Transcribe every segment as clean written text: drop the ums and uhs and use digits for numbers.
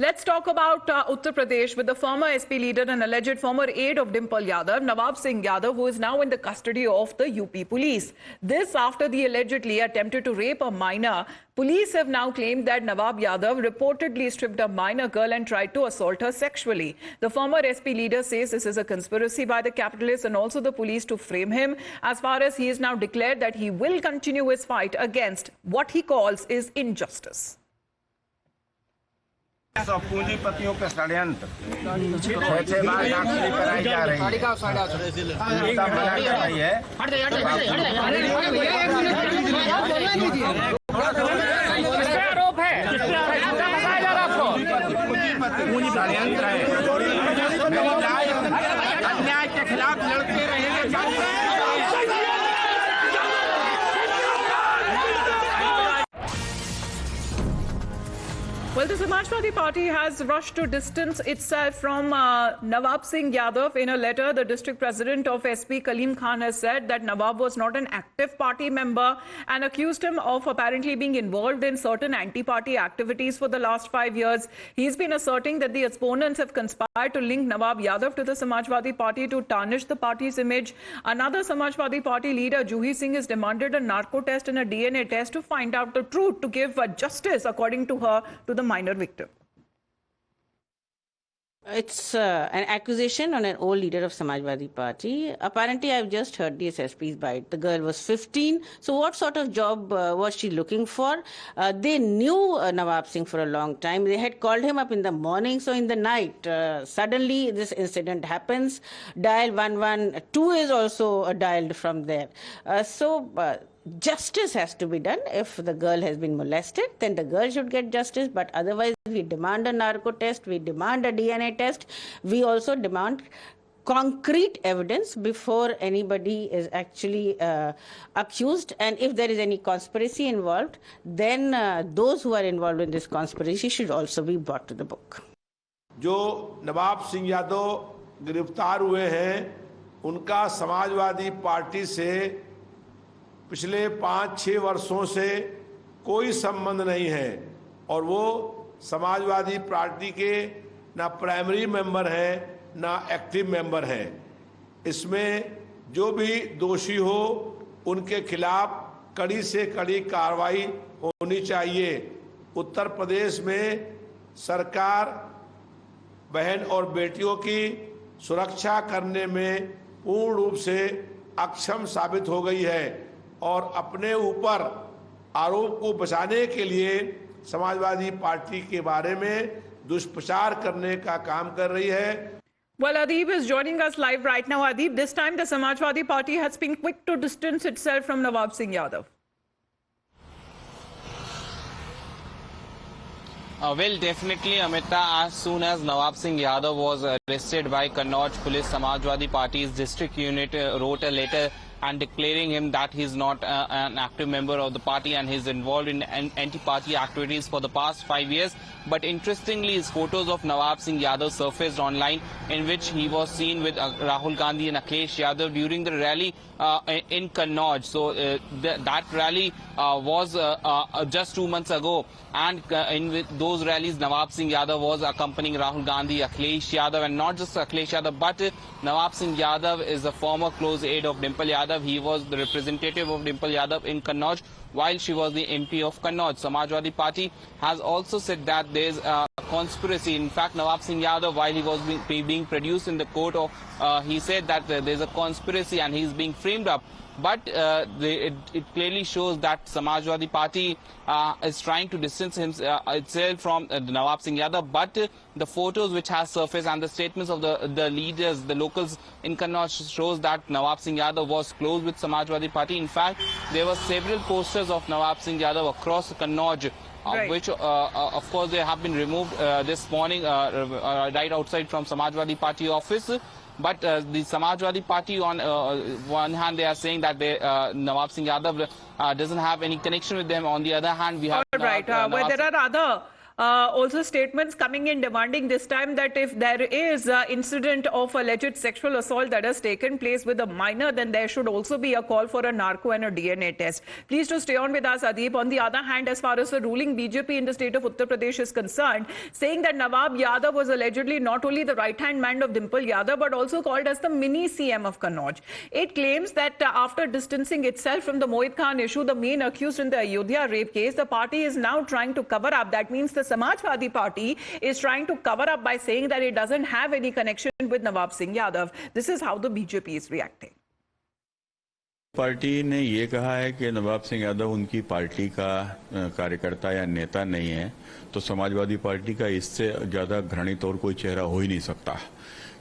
Let's talk about Uttar Pradesh with the former SP leader and alleged former aide of Dimple Yadav, Nawab Singh Yadav, who is now in the custody of the UP police. This after the allegedly attempted to rape a minor. Police have now claimed that Nawab Yadav reportedly stripped a minor girl and tried to assault her sexually. The former SP leader says this is a conspiracy by the capitalists and also the police to frame him. As far as he is now declared that he will continue his fight against what he calls is injustice. सब पूंजीपतियों के षड्यंत्र 6 बार दाखिल कराई जा रही है। तब मना कर रही है। आरोप है षड्यंत्र है। अन्याय के खिलाफ लड़ते रहेंगे। Well, the Samajwadi Party has rushed to distance itself from Nawab Singh Yadav. In a letter, the district president of SP, Kaleem Khan, has said that Nawab was not an active party member and accused him of apparently being involved in certain anti-party activities for the last 5 years. He's been asserting that the opponents have conspired to link Nawab Yadav to the Samajwadi Party to tarnish the party's image. Another Samajwadi Party leader, Juhi Singh, has demanded a narco test and a DNA test to find out the truth, to give justice, according to her, to the minor victim. It's an accusation on an old leader of Samajwadi Party. Apparently, I've just heard the SSP's bite. The girl was 15. So what sort of job was she looking for? They knew Nawab Singh for a long time. They had called him up in the morning. So in the night, suddenly this incident happens. Dial 112 is also dialed from there. Justice has to be done. If the girl has been molested, then the girl should get justice. But otherwise, we demand a narco test, we demand a DNA test. We also demand concrete evidence before anybody is actually accused. And if there is any conspiracy involved, then those who are involved in this conspiracy should also be brought to the book. जो नवाब सिंह यादव गिरफ्तार हुए हैं, उनका Samajwadi party से पिछले 5-6 वर्षों से कोई संबंध नहीं है और वो समाजवादी पार्टी के ना प्राइमरी मेंबर हैं ना एक्टिव मेंबर हैं। इसमें जो भी दोषी हो उनके खिलाफ कड़ी से कड़ी कार्रवाई होनी चाहिए। उत्तर प्रदेश में सरकार बहन और बेटियों की सुरक्षा करने में पूर्ण रूप से अक्षम साबित हो गई है और अपने ऊपर आरोप को बचाने के लिए समाजवादी पार्टी के बारे में दुष्प्रचार करने का काम कर रही है। Well, Adeeb is joining us live right now. Adeeb, this time the Samajwadi Party has been quick to distance itself from Nawab Singh Yadav. Well, definitely, Amita, as soon as Nawab Singh Yadav was arrested by Kannauj Police, Samajwadi Party's district unit wrote a letter and declaring him that he's not an active member of the party and he's involved in anti-party activities for the past 5 years. But interestingly, his photos of Nawab Singh Yadav surfaced online, in which he was seen with Rahul Gandhi and Akhilesh Yadav during the rally in Kannauj. So that rally was just 2 months ago, and in those rallies, Nawab Singh Yadav was accompanying Rahul Gandhi, Akhilesh Yadav, and not just Akhilesh Yadav, but Nawab Singh Yadav is a former close aide of Dimple Yadav. He was the representative of Dimple Yadav in Kannauj while she was the MP of Kannauj. Samajwadi Party has also said that there is a conspiracy. In fact, Nawab Singh Yadav, while he was being produced in the court, he said that there is a conspiracy and he is being framed up. But it clearly shows that Samajwadi Party is trying to distance itself from Nawab Singh Yadav. But the photos which has surfaced and the statements of the leaders, the locals in Kannauj, shows that Nawab Singh Yadav was close with Samajwadi Party. In fact, there were several posters of Nawab Singh Yadav across Kannauj, Right. which of course they have been removed this morning right outside from Samajwadi Party office. But the Samajwadi Party, on one hand, they are saying that Nawab Singh Yadav doesn't have any connection with them. On the other hand, we have... All right. Well, there are other Also statements coming in demanding this time that if there is an incident of alleged sexual assault that has taken place with a minor, then there should also be a call for a narco and a DNA test. Please to stay on with us, Adeep. On the other hand, as far as the ruling BJP in the state of Uttar Pradesh is concerned, saying that Nawab Yadav was allegedly not only the right-hand man of Dimple Yadav, but also called as the mini CM of Kannauj. It claims that after distancing itself from the Mohit Khan issue, the main accused in the Ayodhya rape case, the party is now trying to cover up. That means the Samajwadi Party is trying to cover up by saying that it doesn't have any connection with Nawab Singh Yadav. This is how the BJP is reacting. Party ने ये कहा है कि नवाब सिंह यादव उनकी party का कार्यकर्ता या नेता नहीं है, तो समाजवादी पार्टी का इससे ज्यादा घृणित और कोई चेहरा हो ही नहीं सकता,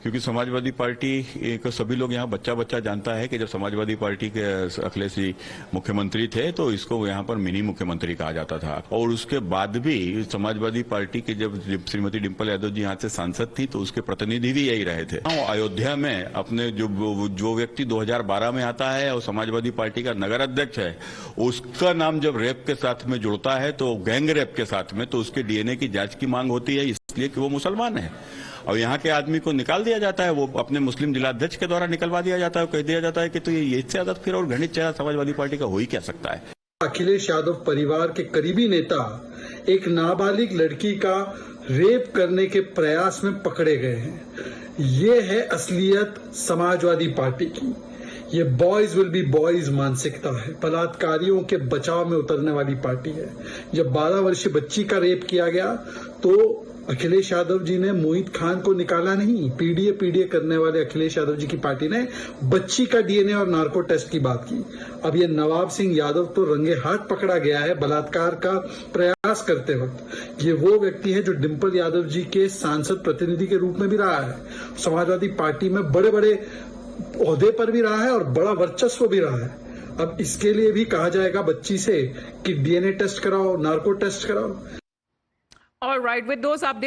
क्योंकि समाजवादी पार्टी को सभी लोग यहाँ बच्चा बच्चा जानता है कि जब समाजवादी पार्टी के अखिलेश जी मुख्यमंत्री थे तो इसको यहाँ पर मिनी मुख्यमंत्री कहा जाता था, और उसके बाद भी समाजवादी पार्टी के जब श्रीमती डिम्पल यादव जी यहाँ से सांसद थी तो उसके प्रतिनिधि भी यही रहे थे। अयोध्या में अपने जो व्यक्ति 2012 में आता है और समाजवादी पार्टी का नगर अध्यक्ष है, उसका नाम जब रेप के साथ में जुड़ता है तो गैंग रेप के साथ में, तो उसके डीएनए की जांच की मांग होती है, इसलिए कि वो मुसलमान है, और यहाँ के आदमी को निकाल दिया जाता है, वो अपने मुस्लिम जिलाध्यक्ष के द्वारा निकलवा दिया जाता है, कह दिया जाता है कि तो ये इससे ज्यादा फिर और घृणित चेहरा समाजवादी पार्टी का हो ही क्या सकता है। अखिलेश यादव परिवार के करीबी नेता एक नाबालिग लड़की का रेप करने के प्रयास में पकड़े गए हैं। ये है असलियत समाजवादी पार्टी की। ये बॉयज विल बी बॉयज मानसिकता है, बलात्कारियों के बचाव में उतरने वाली पार्टी है। जब 12 वर्षीय बच्ची का रेप किया गया तो अखिलेश यादव जी ने मोहित खान को निकाला नहीं, पीडीए करने वाले अखिलेश यादव जी की पार्टी ने बच्ची का डीएनए और नार्को टेस्ट की बात की। अब ये नवाब सिंह यादव तो रंगे हाथ पकड़ा गया है बलात्कार का प्रयास करते वक्त। ये वो व्यक्ति है जो डिम्पल यादव जी के सांसद प्रतिनिधि के रूप में भी रहा है, समाजवादी पार्टी में बड़े बड़े ओहदे पर भी रहा है और बड़ा वर्चस्व भी रहा है। अब इसके लिए भी कहा जाएगा बच्ची से कि डीएनए टेस्ट कराओ, नार्को टेस्ट कराओ। All right, with those updates.